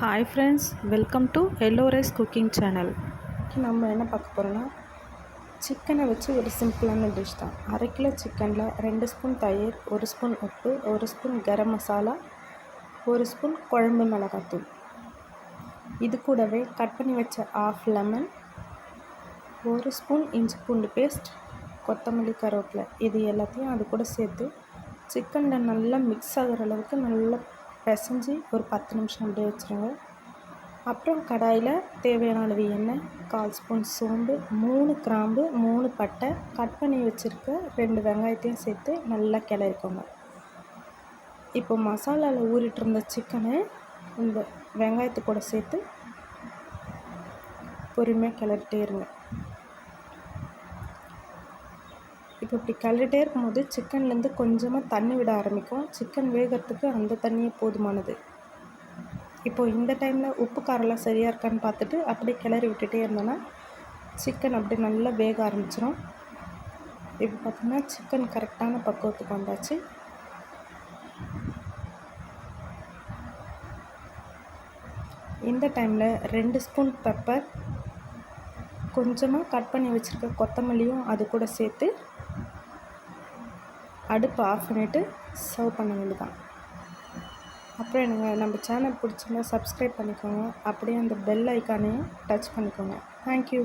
Hi friends, welcome to yellow rice cooking channel. நம்ம என்ன பார்க்க போகிறோன்னா, சிக்கனை வச்சு ஒரு சிம்பிளான டிஷ் தான். 1/2 கிலோ சிக்கனில் 2 ஸ்பூன் தயிர், 1 ஸ்பூன் உப்பு, 1 ஸ்பூன் கரம் மசாலா, 1 ஸ்பூன் குழம்பு மிளகாத்தூள், இது கூடவே கட் பண்ணி வச்ச 1/2 லெமன், 1 ஸ்பூன் இஞ்சி பூண்டு பேஸ்ட், கொத்தமல்லி, கருவேப்பிலை, இது எல்லாத்தையும் அது கூட சேர்த்து சிக்கனில் நல்லா மிக்ஸ் ஆகிற அளவுக்கு நல்லா பிசைஞ்சு ஒரு 10 நிமிஷம் அப்படியே வச்சுருங்க. அப்புறம் கடாயில் தேவையான அளவு எண்ணெய், 1/4 ஸ்பூன் சோம்பு, 3 கிராம்பு, 3 பட்டை, கட் பண்ணி வச்சுருக்க 2 வெங்காயத்தையும் சேர்த்து நல்லா கிளறிக்கோங்க. இப்போ மசாலாவில் ஊறிட்டு இருந்த சிக்கனை இந்த வெங்காயத்து கூட சேர்த்து பொறுமையாக கிளறிட்டே இருங்க. இப்போ இப்படி கிளறிட்டே இருக்கும்போது சிக்கன்லேருந்து கொஞ்சமாக தண்ணி விட ஆரம்பிக்கும். சிக்கன் வேகிறதுக்கு அந்த தண்ணியே போதுமானது. இப்போது இந்த டைமில் உப்பு காரெல்லாம் சரியாக இருக்கான்னு பார்த்துட்டு அப்படியே கிளறி விட்டுட்டே இருந்தோன்னா சிக்கன் அப்படியே நல்லா வேக ஆரம்பிச்சிடும். இப்போ பார்த்திங்கன்னா சிக்கன் கரெக்டான பக்குவத்துக்கு வந்தாச்சு. இந்த டைமில் 2 ஸ்பூன் பெப்பர், கொஞ்சமாக கட் பண்ணி வச்சுருக்க கொத்தமல்லியும் அது கூட சேர்த்து அடுப்பு ஆஃப் பண்ணிவிட்டு சர்வ் பண்ண வேண்டியதான். அப்புறம் எனக்கு நம்ம சேனல் பிடிச்சிருந்தா சப்ஸ்கிரைப் பண்ணிக்கோங்க. அப்படியே அந்த பெல் ஐக்கானையும் டச் பண்ணிக்கோங்க. தேங்க்யூ.